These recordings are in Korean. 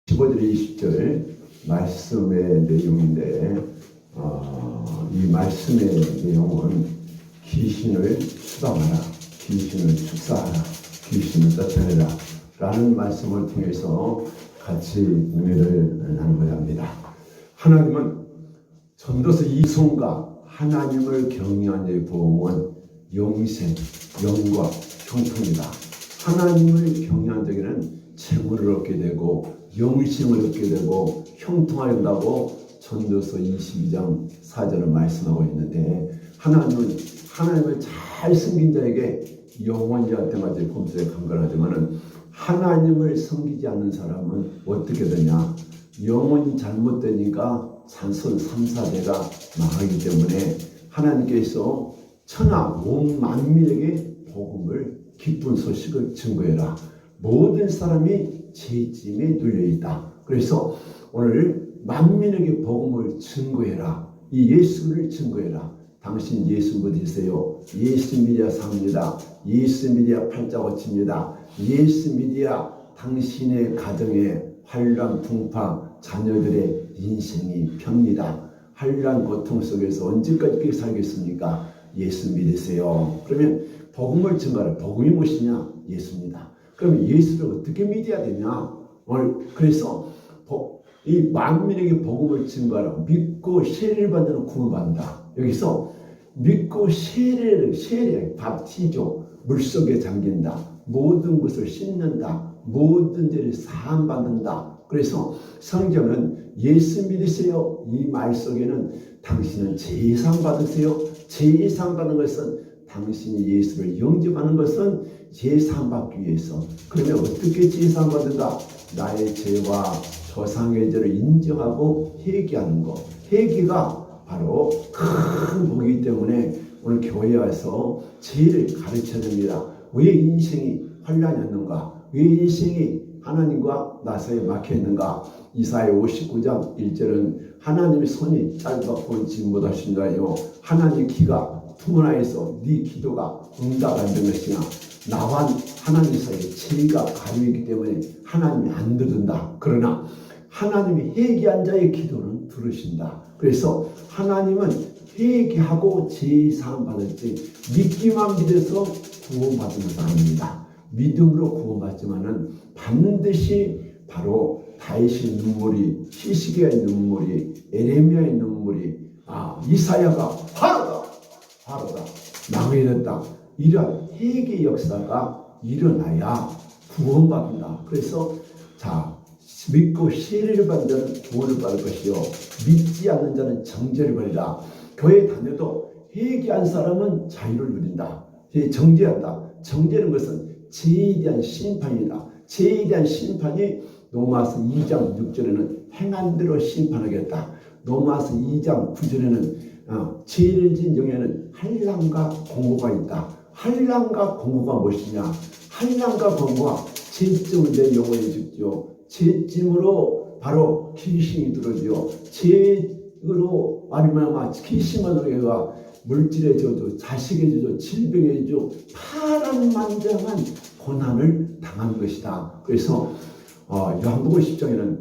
15절 20절 말씀의 내용인데 이 말씀의 내용은 귀신을 추방하라, 귀신을 축사하라, 귀신을 쫓아내라 라는 말씀을 통해서 같이 은혜를 나누고자 합니다. 하나님은 전도서 이성과 하나님을 경외한 자의 보응은 영생, 영광, 형통이다. 하나님을 경외한 자에게는 재물을 얻게 되고 영생을 얻게 되고 형통하게 된다고 전도서 22장 4절을 말씀하고 있는데, 하나님은 하나님을 잘 섬긴 자에게 영원히 할 때마다 범죄에 강건하지만은 하나님을 섬기지 않는 사람은 어떻게 되냐? 영혼이 잘못되니까 산선 3사대가 망하기 때문에 하나님께서 천하 온 만민에게 복음을, 기쁜 소식을 증거해라. 모든 사람이 죄짐에 눌려있다. 그래서 오늘 만민에게 복음을 증거해라. 이 예수를 증거해라. 당신 예수 믿으세요. 예수 믿어야 삽니다. 예수 믿어야 팔자 고칩니다. 예수 믿어야 당신의 가정에 환난, 풍파, 자녀들의 인생이 펴니다. 환난, 고통 속에서 언제까지 그렇게 살겠습니까? 예수 믿으세요. 그러면 복음을 증거하라. 복음이 무엇이냐? 예수입니다. 그럼 예수를 어떻게 믿어야 되냐? 그래서 이 만민에게 복음을 증거하라. 믿고 세례를 받는 구원받는다. 여기서 믿고 세례, 밥티조, 물속에 잠긴다. 모든 것을 씻는다. 모든 죄를 사함받는다. 그래서 성경은 예수 믿으세요. 이 말 속에는 당신은 제사함 받으세요. 제사함 받는 것은 당신이 예수를 영접하는 것은 제사함 받기 위해서. 그러면 어떻게 제사함 받는가? 나의 죄와 조상의 죄를 인정하고 회개하는 것. 회개가 바로 큰 복이기 때문에 오늘 교회에 와서 죄를 가르쳐야 됩니다. 왜 인생이 환난이었는가? 왜 인생이 하나님과 나사에 막혀있는가? 이사야 59장 1절은 하나님의 손이 짧았고 지 못하신다요. 하나님의 기가 투문하여서 네 기도가 응답 안 된 것이냐? 나와 하나님 사이에 죄가 가려있기 때문에 하나님이 안 들은다. 그러나 하나님이 회개한 자의 기도는 들으신다. 그래서 하나님은 회개하고 죄 사함 받을 때 믿기만 믿어서 구원받는 것은 아닙니다. 믿음으로 구원받지만은 반드시 바로 다윗의 눈물이, 히스기야의 눈물이, 에레미야의 눈물이, 이사야가 바로다 망해졌다. 이러한 회개 역사가 일어나야 구원받는다. 그래서 믿고 세례를 받는 자는 구원을 받을 것이요 믿지 않는 자는 정죄를 받으리라. 교회 다녀도 회개한 사람은 자유를 누린다. 정죄한다. 정죄는 것은 죄에 대한 심판이다. 죄에 대한 심판이 로마서 2장 6절에는 행한 대로 심판하겠다. 로마서 2장 9절에는 죄를 지은 영에는 한량과 공고가 있다. 한량과 공고가 무엇이냐? 한량과 공고가 죄증을 내 영혼에 죽죠. 죄짐으로 바로 귀신이 들어오죠. 죄로 말미암아 귀신만으로 얘가 물질에 져도 자식에 져도 질병에 져도 파란만장한 고난을 당한 것이다. 그래서 요한복음 10장에는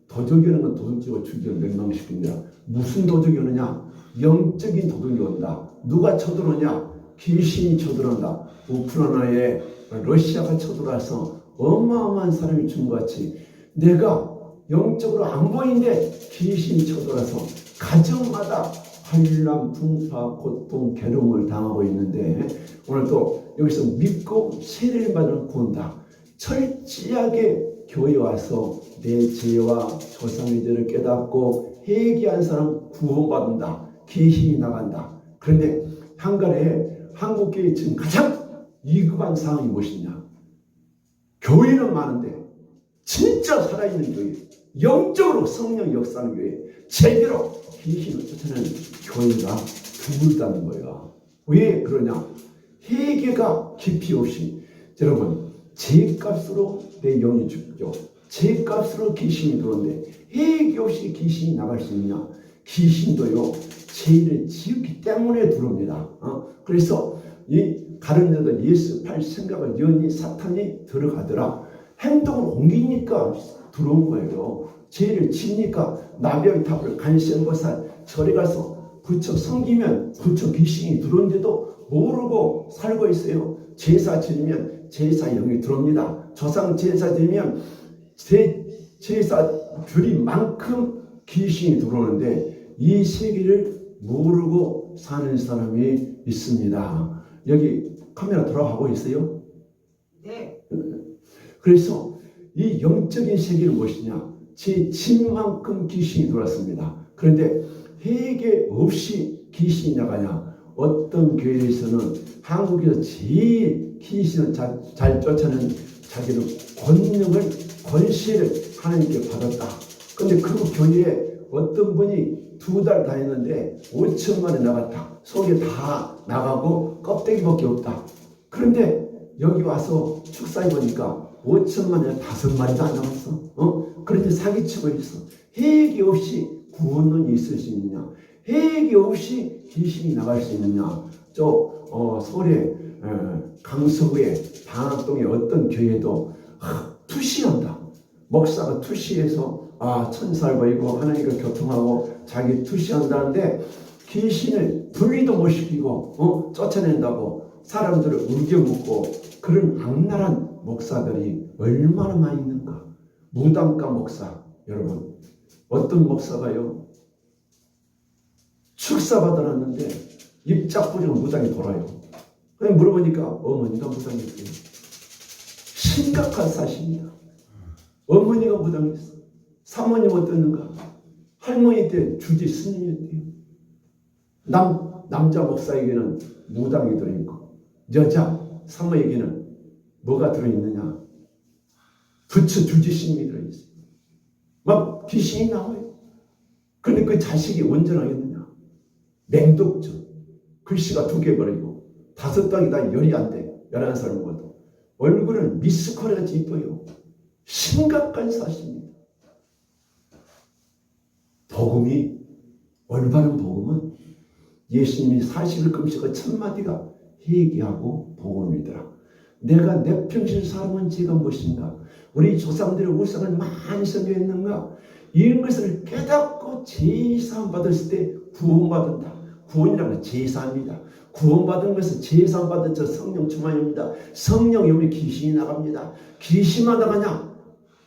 도적이 오는 건 도둑질과 죽이고 멸망시킵니다. 무슨 도적이 오느냐? 영적인 도둑이 온다. 누가 쳐들어오냐? 귀신이 쳐들어온다. 우크라이나에 러시아가 쳐들어와서 어마어마한 사람이 죽은 것 같이 내가 영적으로 안 보이는데 귀신이 쳐들어와서 가정마다 환난, 풍파, 고통, 괴로움을 당하고 있는데 오늘도 여기서 믿고 세례를 받으면 구원다. 철저하게 교회에 와서 내 죄와 조상의 죄를 깨닫고 회개한 사람 구원받는다. 귀신이 나간다. 그런데 한국교회 지금 가장 위급한 상황이 무엇이냐? 교회는 많은데 진짜 살아있는 교회, 영적으로 성령 역사하는 교회, 제대로 귀신을 쫓아내는 교회가 드물다는 거예요. 왜 그러냐? 회개가 깊이 없이, 여러분, 죄값으로 내 영이 죽죠. 죄값으로 귀신이 들어오는데 회개 없이 귀신이 나갈 수 있냐? 귀신도요, 죄를 지었기 때문에 들어옵니다. 그래서 이 다른 자들 예수 팔 생각을 연히 사탄이 들어가더라. 행동을 옮기니까 들어온 거예요. 죄를 지니까 나병 탑을 간시보살 절에 가서 부처 섬기면 부처 귀신이 들어온데도 모르고 살고 있어요. 제사 지내면 제사 영이 들어옵니다. 조상 제사 드리면 제사 드린 만큼 귀신이 들어오는데 이 세계를 모르고 사는 사람이 있습니다. 여기 카메라 돌아가고 있어요? 네. 그래서 이 영적인 세계는 무엇이냐? 제 집만큼 귀신이 들어왔습니다. 그런데 회개 없이 귀신이 나가냐? 어떤 교회에서는 한국에서 제일 귀신을 잘 쫓아내는 자기는 권세를 하나님께 받았다. 근데 그 교회에 어떤 분이 2달 다녔는데 5천만 원 나갔다. 속에 다 나가고 껍데기밖에 없다. 그런데 여기 와서 축사해 보니까 5천만 원에 5마리도 안 나왔어. 그런데 사기치고 있어. 회개 없이 구원론이 있을 수 있느냐? 회개 없이 귀신이 나갈 수 있느냐? 서울에 강서구에 방학동에 어떤 교회도 투시한다. 목사가 투시해서 천사를 보이고 하나님과 교통하고 자기 투시한다는데 귀신을 분리도 못 시키고 쫓아낸다고 사람들을 우겨먹고 그런 악랄한 목사들이 얼마나 많이 있는가. 무당가 목사 여러분 어떤 목사가요 축사 받아놨는데 입자꾸리로 무당이 돌아요. 그냥 물어보니까 어머니가 무당이었어요. 심각한 사실입니다. 어머니가 무당이었어. 사모님 어땠는가? 할머니 때 주지 스님이었대요. 남자 목사에게는 무당이 들어있고 여자 사모에게는 뭐가 들어있느냐? 부처 주지 스님이 들어있어요. 막 귀신이 나와요. 그런데 그 자식이 온전하겠느냐? 맹독증, 글씨가 2개 버리고 5땅이 다 열이 안 돼. 11살 먹어도 얼굴은 미스코리아같이 이뻐요. 심각한 사실입니다. 복음이 올바른 복음은 예수님이 40일 금식과 1000마디가 회개하고 복음이더라. 내가 내 평생 살아온 죄가 무엇인가? 우리 조상들의 우상을 많이 섬겨했는가? 이런 것을 깨닫고 제사함 받았을 때 구원받는다. 구원이라는 건 제사입니다. 구원받은 것은 제사 받은 저 성령 충만입니다. 성령이 오면 귀신이 나갑니다. 귀신만 나가냐?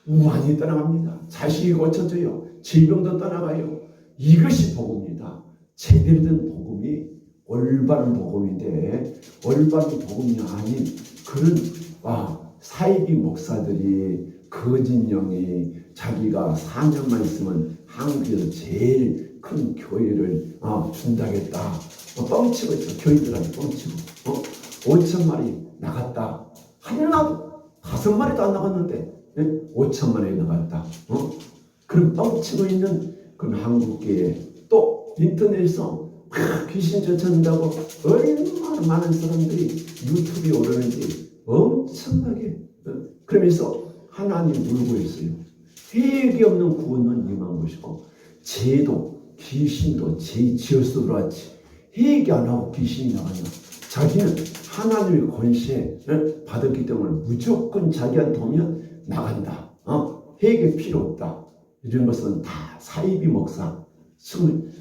우환이 떠나갑니다. 자식이 고쳐져요. 질병도 떠나가요. 이것이 복음입니다. 제대로 된 복음이 올바른 복음인데 올바른 복음이 아닌 그런 사이비 목사들이 거짓 영이 자기가 4년만 있으면 한국에서 제일 큰 교회를 준다겠다. 뻥치고 있어. 교인들한테 뻥치고 5천마리 나갔다. 하나도 5마리도 안 나갔는데 5천마리 나갔다. 그럼 뻥치고 있는 그런 한국교회 또 인터넷에서 귀신 쫓아낸다고 얼마나 많은 사람들이 유튜브에 오르는지 엄청나게 그러면서 하나님 울고 있어요. 회개 없는 구원은 임한 것이고 죄도 귀신도 죄 지어서 들어왔지 회개 안 하고 귀신이 나가냐. 자기는 하나님의 권세를 받았기 때문에 무조건 자기한테 오면 나간다. 회개 필요 없다. 이런 것은 다 사이비 목사.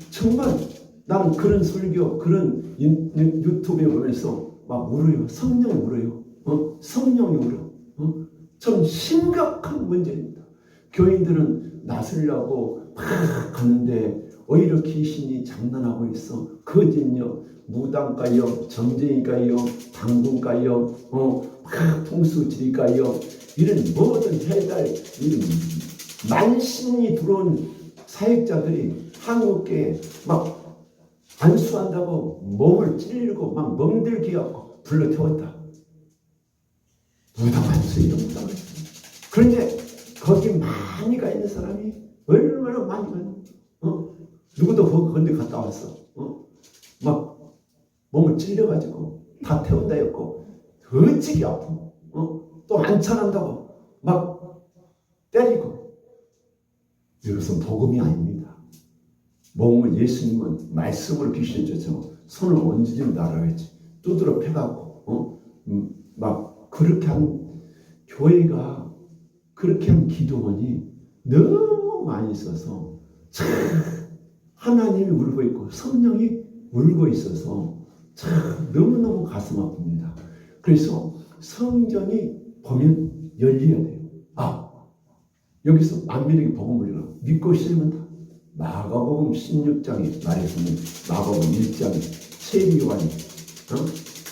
정말 나는 그런 설교 그런 유튜브에 보면서 막 울어요. 성령이 울어요. 성령이 울어. 좀 심각한 문제입니다. 교인들은 나서려고 막 가는데 오히려 귀신이 장난하고 있어. 거짓요, 무당가요, 점쟁이가요, 당분가요, 막 풍수지리가요. 이런 모든 해달 이런 만신이 들어온 사역자들이 한국에 막 안수한다고 몸을 찔리고 막 멍들게 하고 불러 태웠다. 무당 안수 이런 무당을 했어요. 그런데 거기 많이 가 있는 사람이 얼마나 많이 가는 누구도 거기 갔다 왔어. 막 몸을 찔려가지고 다 태운다 했고 어찌게 아프고 또 안찬한다고 막 때리고. 이것은 복음이 아닙니다. 몸을 예수님은 말씀으로 귀신을 쫓아고 손을 얹으면 날아가지. 두드러 패갖고 막 그렇게 한 교회가 그렇게 한 기도원이 너무 많이 있어서 참 하나님이 울고 있고 성령이 울고 있어서 참 너무너무 가슴 아픕니다. 그래서 성경이 보면 열려야 돼요. 여기서 만민에게 복음을 믿고 싫으면 마가복음 16장에 말해서는 마가복음 1장에 세리요한이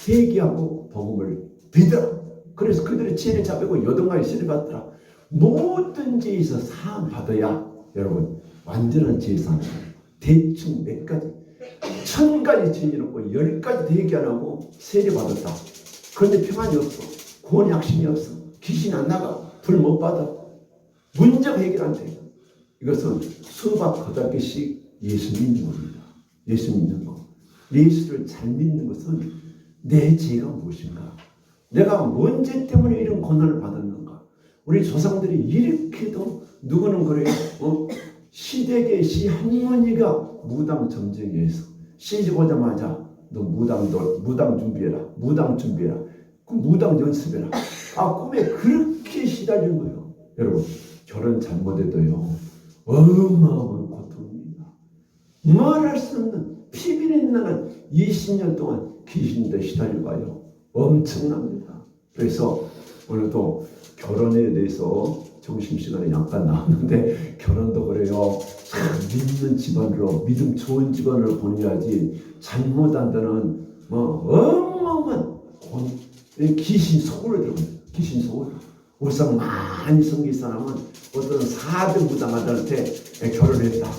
회개하고 복음을 믿으라. 그래서 그들의 죄를 잡고 여동아의 씨를 받더라. 모든 죄에서 사함 받아야 여러분 완전한 죄 사함. 대충 몇 가지 1000가지 죄인이었고 10가지 회개 안 하고 세례 받았다. 그런데 평안이 없어. 구원의 확신이 없어. 귀신 안 나가. 불 못 받아. 문제가 해결 안 돼. 이것은 수박 8개씩 예수 믿는 겁니다. 예수 믿는 거. 예수를 잘 믿는 것은 내 죄가 무엇인가? 내가 뭔 죄 때문에 이런 고난을 받았는가? 우리 조상들이 이렇게도 누구는 그래요. 시댁의 시할머니가 무당 점쟁이에서 시집 오자마자 너 무당 준비해라. 무당 준비해라. 무당 연습해라. 꿈에 그렇게 시달린 거예요. 여러분 결혼 잘못해도요 어마어마한 고통입니다. 말할 수 없는 피비린 나는 20년 동안 귀신들 시달리고 와요. 엄청납니다. 그래서 오늘도 결혼에 대해서 점심시간에 잠깐 나왔는데 결혼도 그래요. 참 믿는 집안으로 믿음 좋은 집안으로 보내야지 잘못한다는 어마어마한 귀신 속으로 들어갑니다. 귀신 속으로. 우선 많이 섬긴 사람은 어떤 4대 무당아들한테 결혼했다.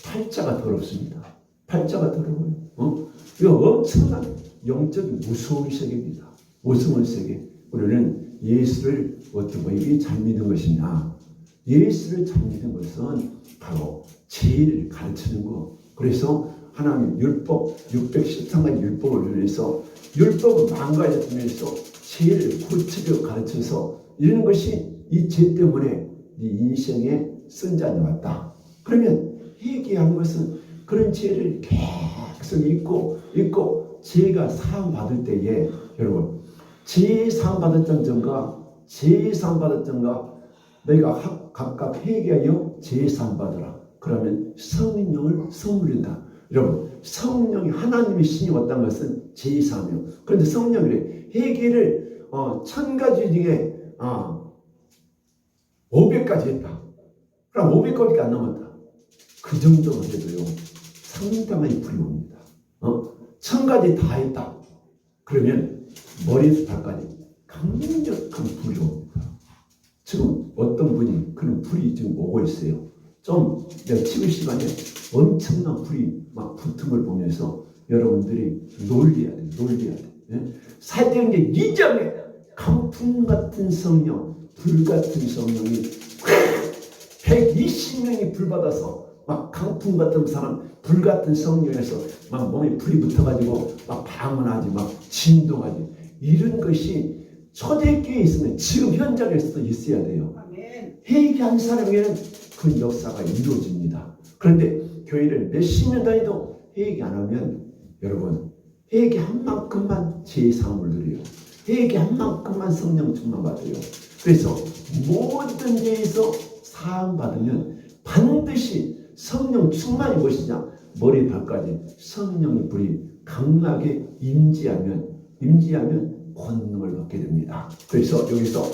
팔자가 더럽습니다. 팔자가 더러워요. 이거 엄청난 영적인 무서운 세계입니다. 무서운 세계. 우리는 예수를 어떻게 잘 믿는 것이냐. 예수를 잘 믿는 것은 바로 죄를 가르치는 거. 그래서 하나님 율법 613가지 율법을 위해서 율법을 망가뜨리면서 죄를 고치려 가르쳐서 이런 것이 이 죄 때문에 네 인생에 선잔이 왔다. 그러면 회개한 것은 그런 죄를 계속 잊고 죄가 사함 받을 때에 여러분 죄 사함 받았던 점과 죄 사함 받았던 점과 너희가 각각 회개하여 죄 사함 받으라. 그러면 성령을 선물한다. 여러분 성령이 하나님의 신이 왔다는 것은 죄 사함이요. 그런데 성령이 회개를 1000가지 중에 500까지 했다. 그럼 500까지밖에 안 남았다. 그 정도만 해도요 상당히 불이 옵니다. 1000가지 다 했다. 그러면 머리에서 발까지 강력한 불이 옵니다. 지금 어떤 분이 그런 불이 지금 오고 있어요. 좀 내가 치울 시간에 엄청난 불이 막 붙은 걸 보면서 여러분들이 놀려야 돼. 놀려야 돼. 예? 사도행전 2장에 강풍 같은 성령, 불 같은 성령이 120명이 불 받아서 막 강풍 같은 사람, 불 같은 성령에서 막 몸에 불이 붙어가지고 막 방언하지, 막 진동하지. 이런 것이 초대교회에 있으면 지금 현장에서도 있어야 돼요. 회개한 사람에게는 그 역사가 이루어집니다. 그런데 교회를 몇십 년 다니도 회개 안 하면 여러분 회개한 만큼만 제사함을 누려요. 회개한 만큼만 성령 충만 받아요. 그래서 모든 죄에서 사함 받으면 반드시 성령 충만이 무엇이냐? 머리 발까지 성령의 불이 강하게 임지하면 권능을 받게 됩니다. 그래서 여기서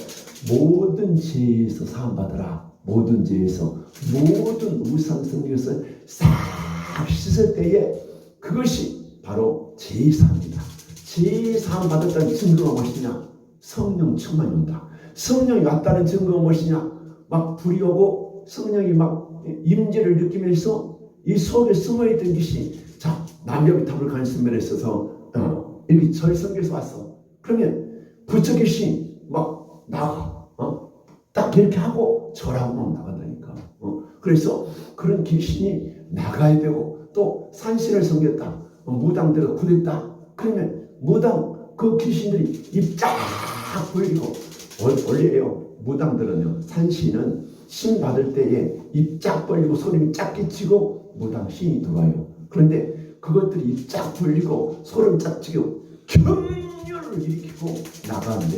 모든 죄에서 사함 받으라. 모든 죄에서 모든 우상성 것을 싹 씻을 때에 그것이 바로 제사입니다. 제사함 받았다는 증거가 무엇이냐? 성령 충만이 온다. 성령이 왔다는 증거가 무엇이냐? 막 불이 오고 성령이 막 임재를 느끼면서 이 속에 숨어있던 것이 자 남녀비탑을 가는 선면에 있어서 이렇게 절성에서 왔어. 그러면 부처 귀신이 막 나가. 딱 이렇게 하고 절하고 나간다니까. 그래서 그런 귀신이 나가야 되고 또 산신을 섬겼다. 무당들을 구했다. 그러면 무당 그 귀신들이 입 쫙 벌리고 원래요 무당들은요 산신은 신 받을 때에 입 쫙 벌리고 소리 쫙 끼치고 무당 신이 들어와요. 그런데 그것들이 입 쫙 벌리고 소름 쫙 치고 경륜을 일으키고 나가는데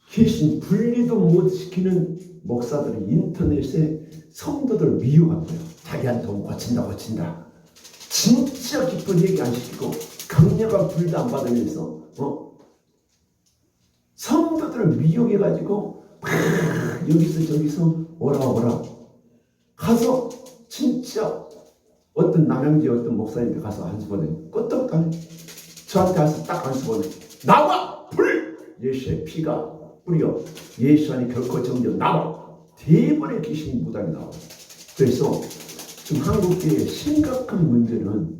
귀신 분리도 못 시키는 목사들이 인터넷에 성도들 미워한 거예요. 자기한테 오면 고친다. 진짜 기쁜 얘기 안 시키고 강력한 불도 안 받으면서 성도들을 미혹해가지고 막 여기서 저기서 오라 가서 진짜 어떤 남양주의 어떤 목사님한테 가서 안수 보내 끄떡하네. 저한테 가서 딱 안수 보내. 나와! 불! 예수의 피가 뿌려. 예수 안에 결코 정죄 나와. 대번의 귀신이 무당이 나와. 그래서 지금 한국교회의 심각한 문제는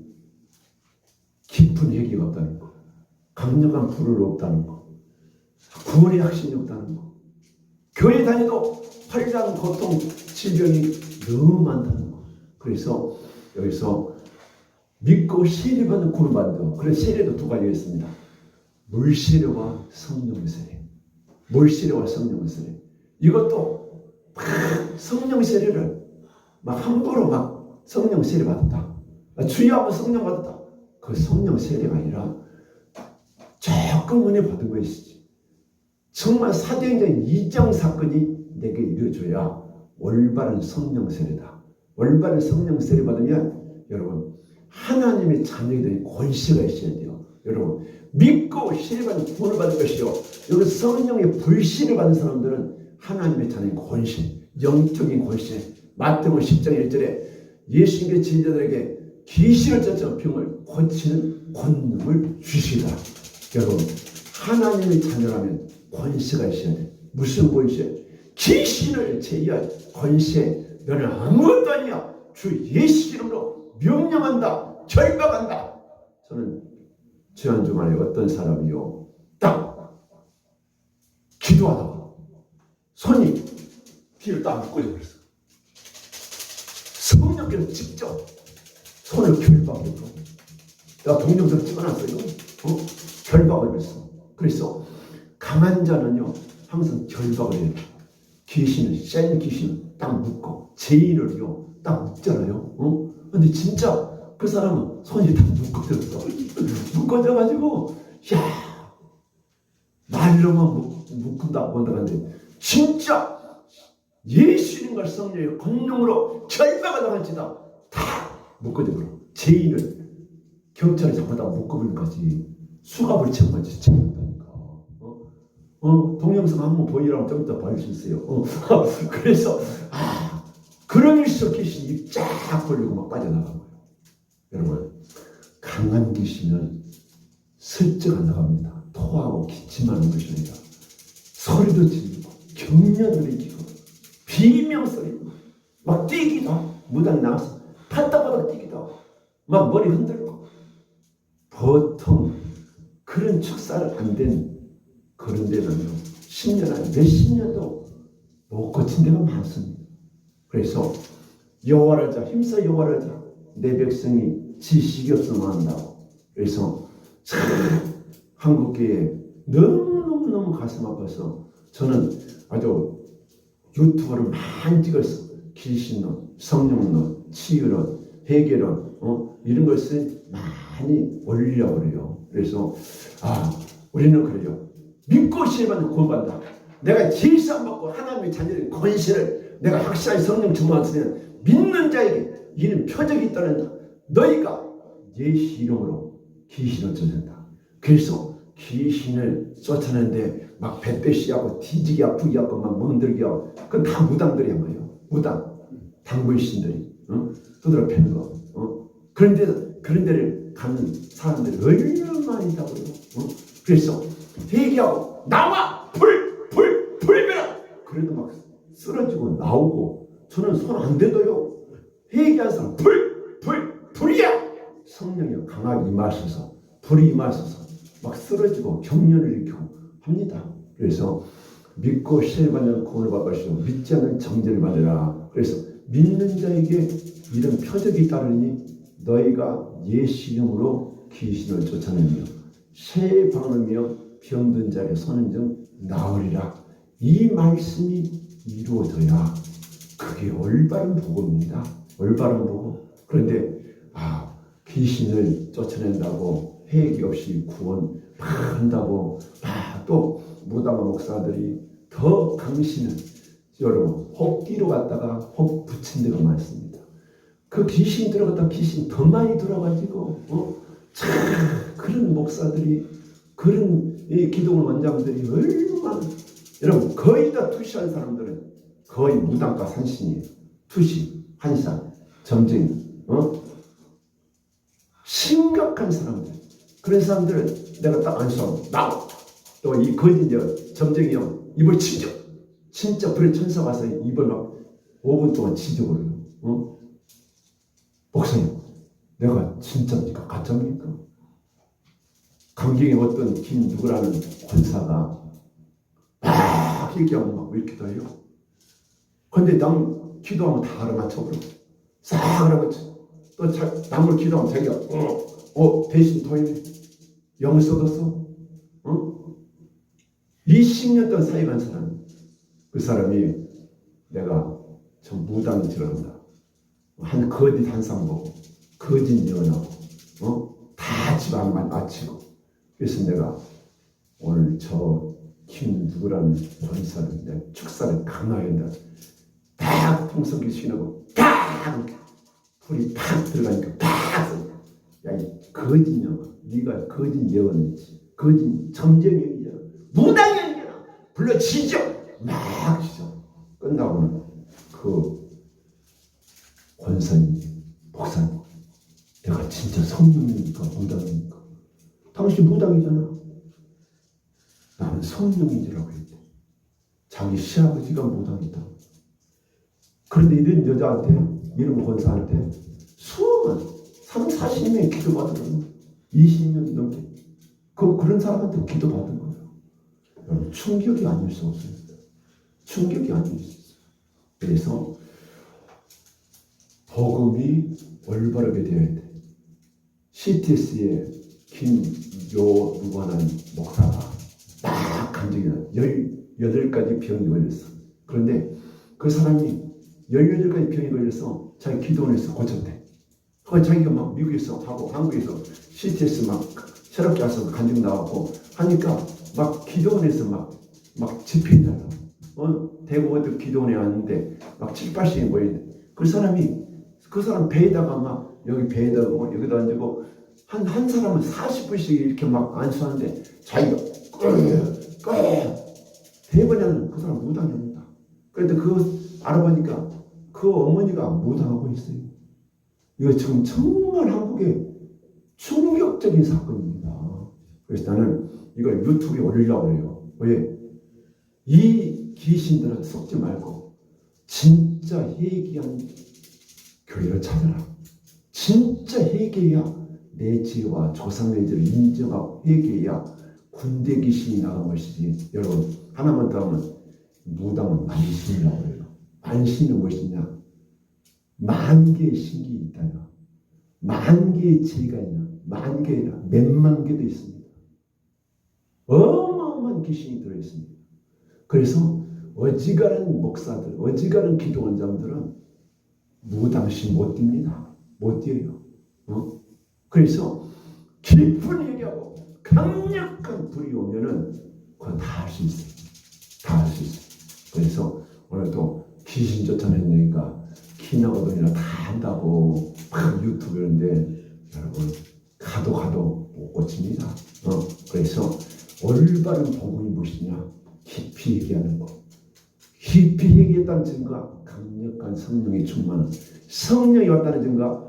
깊은 회개가 없다는 거, 강력한 불을 없다는 거, 구원의 확신이 없다는 거, 교회 다니도 환란, 고통, 질병이 너무 많다는 거. 그래서 여기서 믿고 세례받는 구원 받는 거. 그래서 세례도 두 가지가 있습니다. 물세례와 성령 세례. 물세례와 성령 세례. 이것도 막 성령 세례를 막 함부로 막 성령 세례 받았다. 주여하면 성령 받았다. 그 성령 세례가 아니라 조금 은혜 받은 것이지. 정말 사도행전 2장 사건이 내게 이루어져야 올바른 성령 세례다. 올바른 성령 세례 받으면 여러분 하나님의 자녀이 된 권세가 있어야 돼요. 여러분 믿고 세례받는 구원을 받을 것이요. 여기 성령의 불신을 받은 사람들은 하나님의 자녀인 권세, 영적인 권세. 마태복음 10장 1절에 예수님의 제자들에게 귀신을 쫓아 병을 고치는 권능을 주시다. 여러분 하나님의 자녀라면 권세가 있어야 돼. 무슨 권세? 귀신을 제의할 권세. 너는 아무것도 아니야. 주 예수 이름으로 명령한다. 결박한다. 저는 지난 주말에 어떤 사람이요 딱 기도하다가 손이 귀를 딱 묶어져 버렸어. 성령께서 직접 손을 결박했고 내가 동영상 찍어놨어요. 결박을 했어. 그래서 강한 자는요 항상 결박을 해요. 귀신을 센 귀신을 딱 묶어 죄인을요 딱 묶잖아요. 근데 진짜 그 사람은 손이 다 묶어졌어. 묶어져가지고 야 말로만 묶은다고 한다는데 진짜 예수님과 성령의 권능으로 결박을 당할지다 다 묶어져버려. 죄인을 경찰에 잡아다 묶어버리까지 수갑을 채워가지고 채운다니까. 동영상 한번 보이라면 좀 이따 볼 수 있어요. 그래서 그런 일서 귀신이 쫙 걸리고 막 빠져나간 거예요. 여러분 강한 귀신은 슬쩍 안 나갑니다. 토하고 기침하는 것이 아니라 소리도 지르고 경련을 일으키고 비명소리 막 뛰기도 하고 무당 나와서 팔딱팔딱 뛰기도 하고 막 머리 흔들고 보통 그런 축사를 안 된 그런 데는요 10년 아니 몇십 년도 못 고친 데가 많습니다. 그래서 여호와를 자 힘써 여호와를 자 내 백성이 지식이 없어만 한다고. 그래서 참 한국교회에 너무너무 가슴 아파서 저는 아주 유튜브를 많이 찍었어. 귀신론, 성령론, 치유론, 회개론 이런 것을 많이 올리려고 그래요. 그래서 우리는 그래요. 믿고 세례받는 구원받는다. 내가 제사 안 받고 하나님의 자녀의 권세를 내가 확실하게 성령 충만했으면 믿는 자에게 이는 표적이 있다는 너희가 예수 이름으로 귀신을 쫓는다. 그래서 귀신을 쫓아내는데 막 뱃배시하고 뒤지기 아프기 하고 막 멍들기 하고 그건 다 무당들이 한 거예요. 무당 당불신들이 두드러 패는 거. 그런 데를 가는 사람들이 얼마나 있다고요. 그래서 회개하고 나와 불면아 그래도 막 쓰러지고 나오고 저는 손 안 대도요. 회개한 사람 불이야. 성령이 강하게 임하셔서 불이 임하셔서 막 쓰러지고 경련을 일으키고 합니다. 그래서 믿고 세례받는 구원을 받으시고 믿지 않는 정죄를 받으라. 그래서 믿는 자에게 이런 표적이 따르니 너희가 예수 이름으로 귀신을 쫓아내며 새 방언하며 병든 자의 손은 좀 나으리라. 이 말씀이 이루어져야 그게 올바른 복음입니다. 올바른 복음. 그런데 귀신을 쫓아낸다고 회개 없이 구원 한다고 또 무당 목사들이 더 강신을 여러분 혹기로 갔다가 혹 붙인 데가 많습니다. 그 귀신 들어갔다 귀신 더 많이 들어가지고 참 그런 목사들이 그런 이 기독원 원장들이 얼마나 여러분 거의 다 투시한 사람들은 거의 무당과 산신이에요. 투시, 한산, 점쟁이, 심각한 사람들. 그런 사람들은 내가 딱 안수하고 나와. 또 이 거짓 점쟁이 형 입을 치죠. 진짜 불의 천사 와서 입을 막 5분 동안 치져버려요. 목사님, 내가 진짜입니까? 가짜입니까? 강경에 어떤 김 누구라는 권사가 막 얘기하고 막 이렇게도 해요. 근데 남 기도하면 다 알아맞혀버려. 싹 알아맞혀. 또 남을 기도하면 자기가 대신 도인해. 영 써뒀어. 20년 동안 사이 간 사람. 그 사람이 내가 저 무당이 들어간다. 한 거짓 한상 보고 거짓 예언하고 다 지방만 마치고 그래서 내가 오늘 저 김 누구라는 권사를 내가 축사를 강하게 한다. 딱 통성기 신하고 딱 불이 팍 들어가니까 팍 야이 거짓 녀 네가 거짓 예언했지 거짓 점쟁이잖아 무당이 아니잖아 불러 지져 막 지져 끝나고는 그 권사님 목사님 내가 진짜 성령입니까 무당입니까? 당신 무당이잖아. 나는 성령이라고 했대. 자기 시아버지가 무당이다. 그런데 이런 여자한테 이런 권사한테 수많은 40명이 기도받은 20년 넘게 그런 사람한테 기도받은 거예요. 여러분 충격이 아닐 수 없습니다. 충격이 아닐 수 있어요. 그래서 복음이 올바르게 되어야 돼. CTS의 김요 누구하는 목사가 딱 간증이 나 18가지 병이 걸렸어. 그런데 그 사람이 18가지 병이 걸려서 자기 기도원에서 고쳤대. 자기가 막 미국에서 하고 한국에서 CTS 막 새롭게 와서 간증 나왔고 하니까 막 기도원에서 막 집회했잖아. 대구 어디 기도원에 왔는데 막 7, 80이 모였는데 그 사람 배에다가 막 여기 배에다가 여기다 앉고 한 사람은 40분씩 이렇게 막 안수하는데 자기가 대번에는 그 사람 무당입니다. 그런데 그 알아보니까 그 어머니가 무당하고 있어요. 이거 지금 정말 한국의 충격적인 사건입니다. 그래서 나는 이걸 유튜브에 올리려고 해요. 왜? 이 귀신들은 속지 말고 진짜 회개한 교회를 찾아라. 진짜 회개해야 내 죄와 조상의 죄를 인정하고 회개해야 군대 귀신이 나간 것이지. 여러분 하나만 더 하면 무당은 만신이라고 해요. 만신은 무엇이냐? 만 개의 신기 있다냐? 만 개의 죄가 있냐? 만 개나 몇만 개도 있습니다. 어마어마한 귀신이 들어있습니다. 그래서 어지간한 목사들, 어지간한 기도원장들은 무당신 못 뜁니다. 못 뛰어요. 그래서 깊은 얘기하고 강력한 불이 오면은 그건 다 할 수 있어요. 다 할 수 있어요. 그래서 오늘도 귀신 쫓아내니까 키나고돈이나 다 한다고 막 유튜브인데 여러분 가도 못 고칩니다. 그래서 올바른 복음이 무엇이냐? 깊이 얘기하는 것. 깊이 얘기했다는 증거, 강력한 성령의 충만, 성령이 왔다는 증거.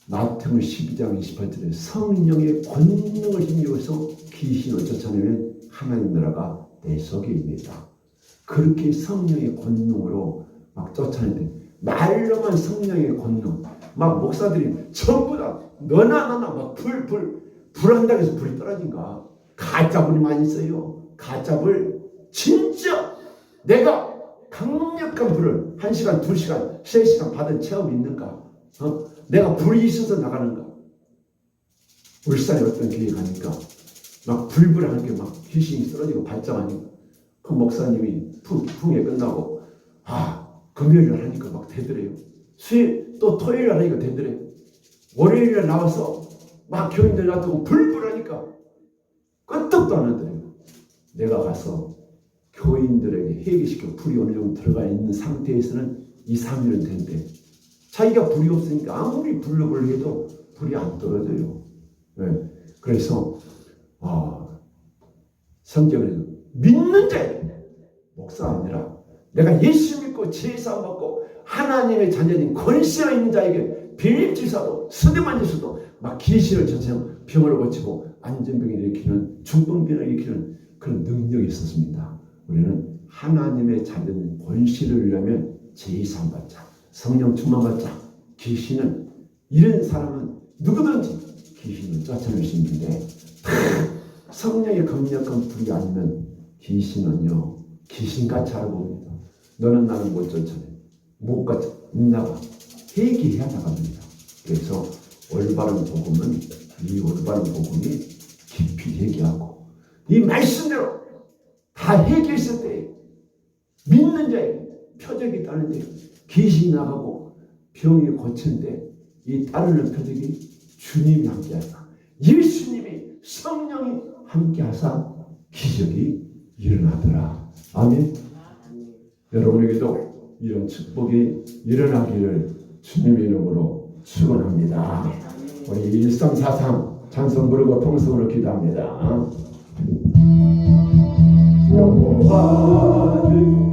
마태복음 12장 28절에 성령의 권능을 힘입어서 귀신을 쫓아내면 하나님 나라가 내 속에 있습니다. 그렇게 성령의 권능으로 막 쫓아내는데 말로만 성령의 권능 막 목사들이 전부 다 너나 나나 막 불한다고 해서 불이 떨어진가. 가짜 불이 많이 있어요. 가짜 불 진짜 내가 강력한 불을 1시간 2시간 3시간 받은 체험이 있는가. 내가 불이 있어서 나가는가. 울산에 어떤 교회 가니까 막 불불하는 게 막 귀신이 쓰러지고 발작하니까 그 목사님이 풍에 끝나고 금요일날 하니까 막 되더래요. 수요일 또 토요일날 하니까 되더래요. 월요일날 나와서 막 교인들 놔두고 불불하니까 끄떡도 안 하더래요. 내가 가서 교인들에게 회개시켜 불이 어느 정도 들어가 있는 상태에서는 2, 3일은 된대. 자기가 불이 없으니까 아무리 불러보려 해도 불이 안 떨어져요. 네. 그래서 성경에는 믿는 자에게, 목사 아니라 내가 예수 믿고 제사 받고 하나님의 자녀인 권세가 있는 자에게 빌립지사도 스데반지사도 막 귀신을 쫓아내고 병을 고치고 안전병을 일으키는 중풍병을 일으키는 그런 능력이 있었습니다. 우리는 하나님의 자녀인 권세를 위하면 제사 받자, 성령 충만 받자. 귀신은 이런 사람은 누구든지 귀신을 쫓아낼 수 있는데 성령의 강력한 불이 아니면 귀신은요 귀신같이 알아봅니다. 너는 나는 못 쫓아내, 못 같이 나가. 회개해야 나갑니다. 그래서 올바른 복음은 이 올바른 복음이 깊이 회개하고 이 말씀대로 다 회개했을 때 믿는 자에게 표적이 따르는데 귀신이 나가고 병이 고치는데 이 따르는 표적이 주님이 함께하사 예수님이 성령이 함께하사 기적이 일어나더라. 아멘. 여러분에게도 이런 축복이 일어나기를 주님의 이름으로 축원합니다. 우리 1343 찬송 부르고 통성으로 기도합니다. 영원한